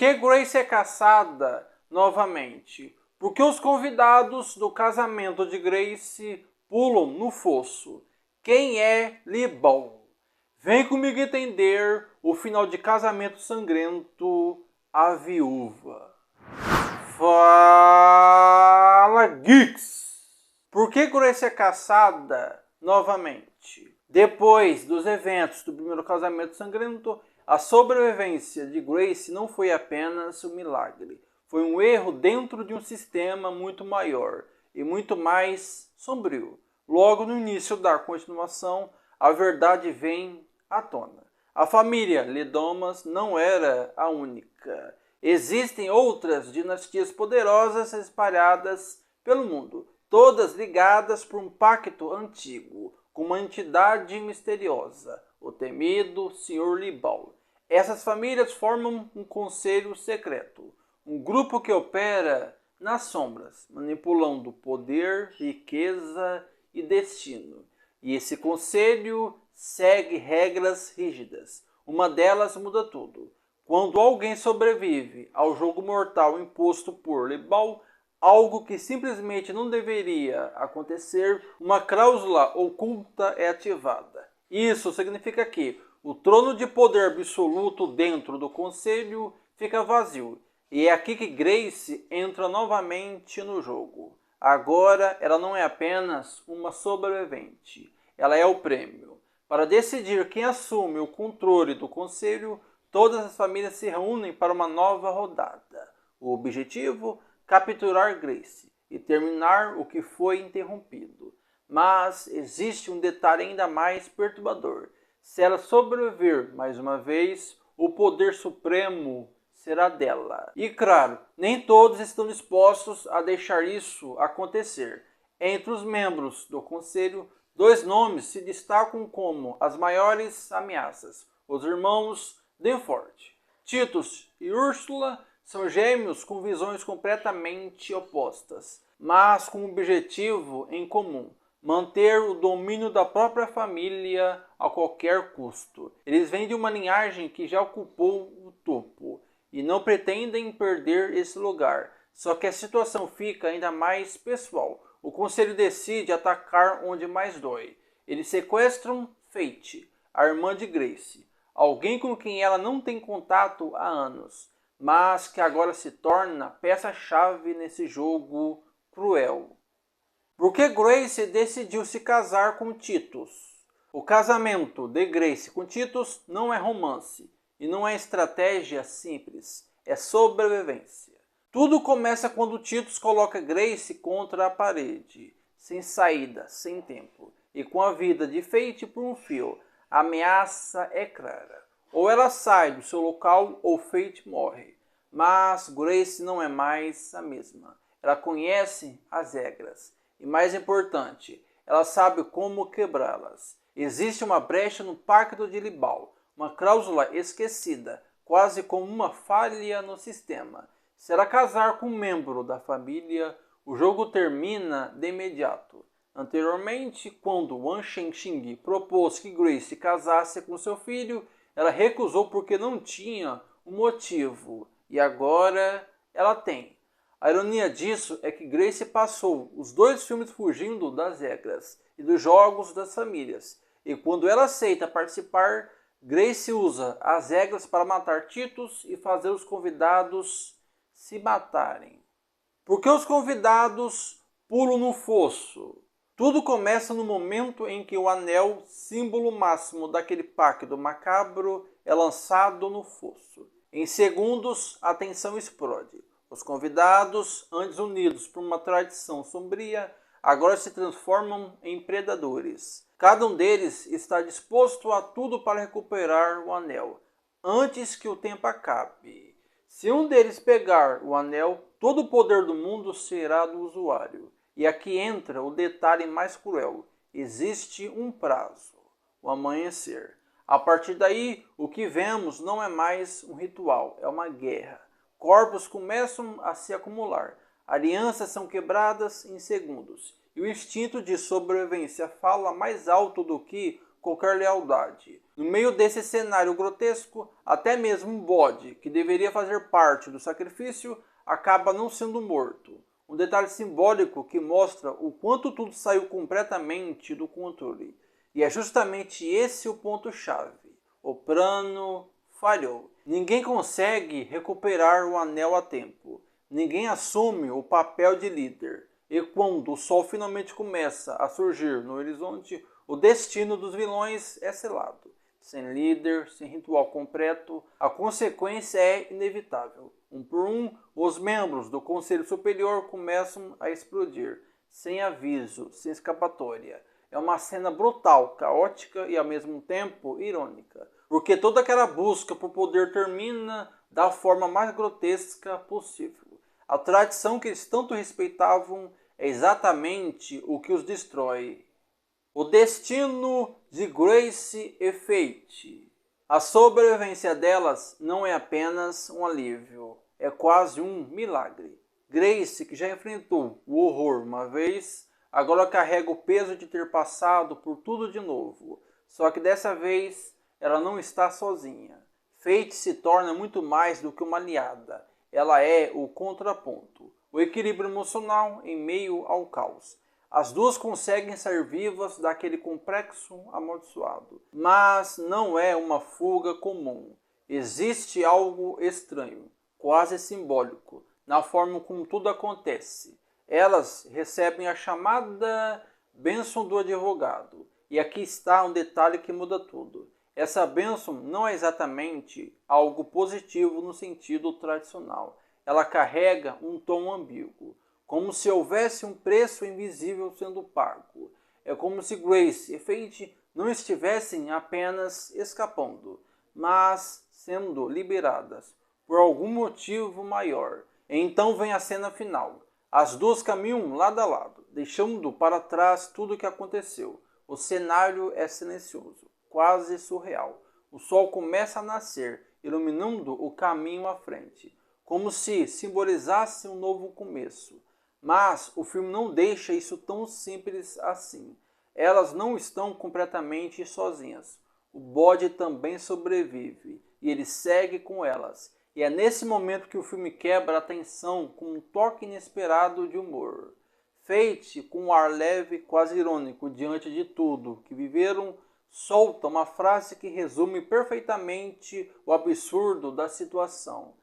Por que Grace é caçada novamente? Porque os convidados do casamento de Grace pulam no fosso. Quem é Libal? Vem comigo entender o final de Casamento Sangrento, a viúva. Fala, Geeks! Por que Grace é caçada novamente? Depois dos eventos do primeiro Casamento Sangrento, a sobrevivência de Grace não foi apenas um milagre. Foi um erro dentro de um sistema muito maior e muito mais sombrio. Logo no início da continuação, a verdade vem à tona. A família Lidomas não era a única. Existem outras dinastias poderosas espalhadas pelo mundo, todas ligadas por um pacto antigo, com uma entidade misteriosa, o temido Sr. Libal. Essas famílias formam um conselho secreto, um grupo que opera nas sombras, manipulando poder, riqueza e destino. E esse conselho segue regras rígidas. Uma delas muda tudo. Quando alguém sobrevive ao jogo mortal imposto por Libal, algo que simplesmente não deveria acontecer, uma cláusula oculta é ativada. Isso significa que o trono de poder absoluto dentro do conselho fica vazio. E é aqui que Grace entra novamente no jogo. Agora ela não é apenas uma sobrevivente, ela é o prêmio. Para decidir quem assume o controle do conselho, todas as famílias se reúnem para uma nova rodada. O objetivo? Capturar Grace e terminar o que foi interrompido. Mas existe um detalhe ainda mais perturbador. Se ela sobreviver mais uma vez, o poder supremo será dela. E claro, nem todos estão dispostos a deixar isso acontecer. Entre os membros do conselho, 2 nomes se destacam como as maiores ameaças: os irmãos Denford. Titus e Úrsula são gêmeos com visões completamente opostas, mas com um objetivo em comum: manter o domínio da própria família a qualquer custo. Eles vêm de uma linhagem que já ocupou o topo e não pretendem perder esse lugar. Só que a situação fica ainda mais pessoal. O conselho decide atacar onde mais dói. Eles sequestram Fate, a irmã de Grace, alguém com quem ela não tem contato há anos, mas que agora se torna peça-chave nesse jogo cruel. Por que Grace decidiu se casar com Titus? O casamento de Grace com Titus não é romance e não é estratégia simples, é sobrevivência. Tudo começa quando Titus coloca Grace contra a parede, sem saída, sem tempo, e com a vida de Fate por um fio. A ameaça é clara. Ou ela sai do seu local ou Fate morre. Mas Grace não é mais a mesma. Ela conhece as regras. E mais importante, ela sabe como quebrá-las. Existe uma brecha no pacto de Libal, uma cláusula esquecida, quase como uma falha no sistema. Se ela casar com um membro da família, o jogo termina de imediato. Anteriormente, quando Wang Shengxing propôs que Grace casasse com seu filho, ela recusou porque não tinha um motivo. E agora ela tem. A ironia disso é que Grace passou os 2 filmes fugindo das regras e dos jogos das famílias. E quando ela aceita participar, Grace usa as regras para matar Titus e fazer os convidados se matarem. Por que os convidados pulam no fosso? Tudo começa no momento em que o anel, símbolo máximo daquele pacto macabro, é lançado no fosso. Em segundos, a tensão explode. Os convidados, antes unidos por uma tradição sombria, agora se transformam em predadores. Cada um deles está disposto a tudo para recuperar o anel, antes que o tempo acabe. Se um deles pegar o anel, todo o poder do mundo será do usuário. E aqui entra o detalhe mais cruel. Existe um prazo, o amanhecer. A partir daí, o que vemos não é mais um ritual, é uma guerra. Corpos começam a se acumular. Alianças são quebradas em segundos. E o instinto de sobrevivência fala mais alto do que qualquer lealdade. No meio desse cenário grotesco, até mesmo um bode, que deveria fazer parte do sacrifício, acaba não sendo morto. Um detalhe simbólico que mostra o quanto tudo saiu completamente do controle. E é justamente esse o ponto-chave. O plano falhou. Ninguém consegue recuperar o anel a tempo. Ninguém assume o papel de líder. E quando o sol finalmente começa a surgir no horizonte, o destino dos vilões é selado. Sem líder, sem ritual completo, a consequência é inevitável. Um por um, os membros do Conselho Superior começam a explodir, sem aviso, sem escapatória. É uma cena brutal, caótica e ao mesmo tempo irônica, porque toda aquela busca por poder termina da forma mais grotesca possível. A tradição que eles tanto respeitavam é exatamente o que os destrói. O destino de Grace e Fate. A sobrevivência delas não é apenas um alívio, é quase um milagre. Grace, que já enfrentou o horror uma vez, agora carrega o peso de ter passado por tudo de novo. Só que dessa vez ela não está sozinha. Fate se torna muito mais do que uma aliada. Ela é o contraponto, o equilíbrio emocional em meio ao caos. As duas conseguem sair vivas daquele complexo amaldiçoado. Mas não é uma fuga comum. Existe algo estranho, quase simbólico, na forma como tudo acontece. Elas recebem a chamada bênção do advogado. E aqui está um detalhe que muda tudo. Essa bênção não é exatamente algo positivo no sentido tradicional. Ela carrega um tom ambíguo, como se houvesse um preço invisível sendo pago. É como se Grace e Fate não estivessem apenas escapando, mas sendo liberadas por algum motivo maior. Então vem a cena final. As duas caminham lado a lado, deixando para trás tudo o que aconteceu. O cenário é silencioso, quase surreal. O sol começa a nascer, iluminando o caminho à frente, como se simbolizasse um novo começo. Mas o filme não deixa isso tão simples assim. Elas não estão completamente sozinhas. O bode também sobrevive e ele segue com elas. E é nesse momento que o filme quebra a tensão com um toque inesperado de humor. Fate, com um ar leve, quase irônico diante de tudo que viveram, solta uma frase que resume perfeitamente o absurdo da situação.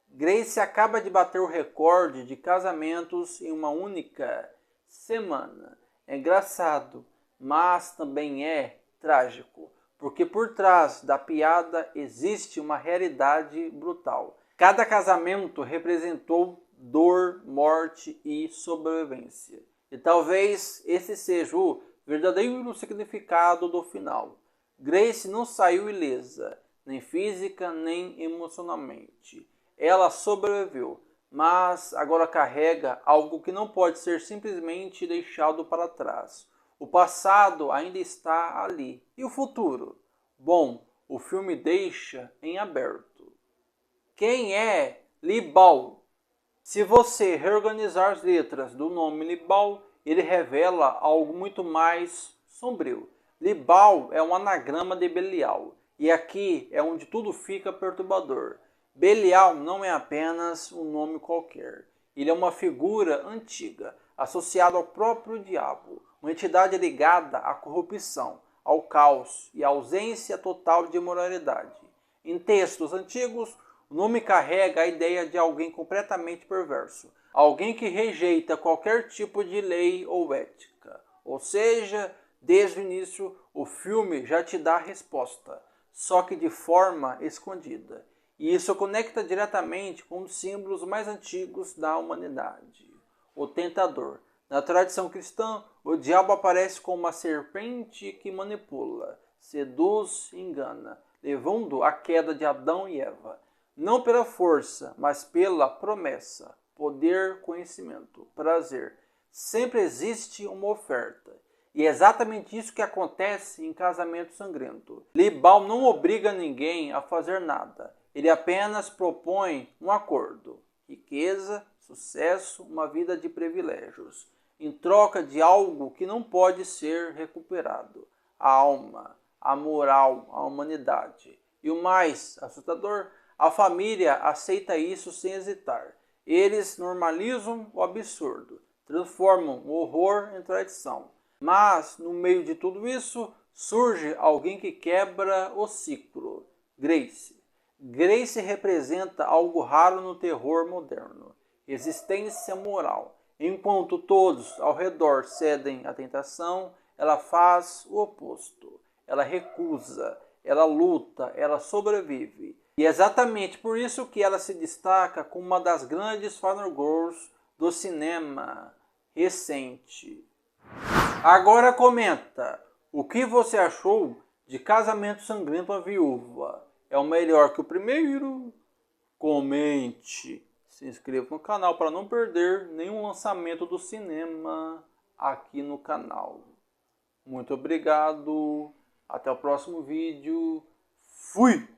Grace acaba de bater o recorde de casamentos em uma única semana. É engraçado, mas também é trágico, porque por trás da piada existe uma realidade brutal. Cada casamento representou dor, morte e sobrevivência. E talvez esse seja o verdadeiro significado do final. Grace não saiu ilesa, nem física nem emocionalmente. Ela sobreviveu, mas agora carrega algo que não pode ser simplesmente deixado para trás. O passado ainda está ali. E o futuro? Bom, o filme deixa em aberto. Quem é Libal? Se você reorganizar as letras do nome Libal, ele revela algo muito mais sombrio. Libal é um anagrama de Belial, e aqui é onde tudo fica perturbador. Belial não é apenas um nome qualquer. Ele é uma figura antiga, associada ao próprio diabo, uma entidade ligada à corrupção, ao caos e à ausência total de moralidade. Em textos antigos, o nome carrega a ideia de alguém completamente perverso, alguém que rejeita qualquer tipo de lei ou ética. Ou seja, desde o início, o filme já te dá a resposta, só que de forma escondida. E isso conecta diretamente com os símbolos mais antigos da humanidade. O tentador. Na tradição cristã, o diabo aparece como uma serpente que manipula, seduz e engana, levando à queda de Adão e Eva. Não pela força, mas pela promessa, poder, conhecimento, prazer. Sempre existe uma oferta. E é exatamente isso que acontece em Casamento Sangrento. Libal não obriga ninguém a fazer nada. Ele apenas propõe um acordo. Riqueza, sucesso, uma vida de privilégios. Em troca de algo que não pode ser recuperado. A alma. a moral, a humanidade. E o mais assustador, a família aceita isso sem hesitar. Eles normalizam o absurdo, transformam o horror em tradição. Mas, no meio de tudo isso, surge alguém que quebra o ciclo. Grace. Grace representa algo raro no terror moderno. Existência moral. Enquanto todos ao redor cedem à tentação, ela faz o oposto. Ela recusa, ela luta, ela sobrevive. E é exatamente por isso que ela se destaca como uma das grandes final girls do cinema recente. Agora comenta, o que você achou de Casamento Sangrento à Viúva? É o melhor que o primeiro? Comente. Se inscreva no canal para não perder nenhum lançamento do cinema aqui no canal. Muito obrigado. Até o próximo vídeo. Fui!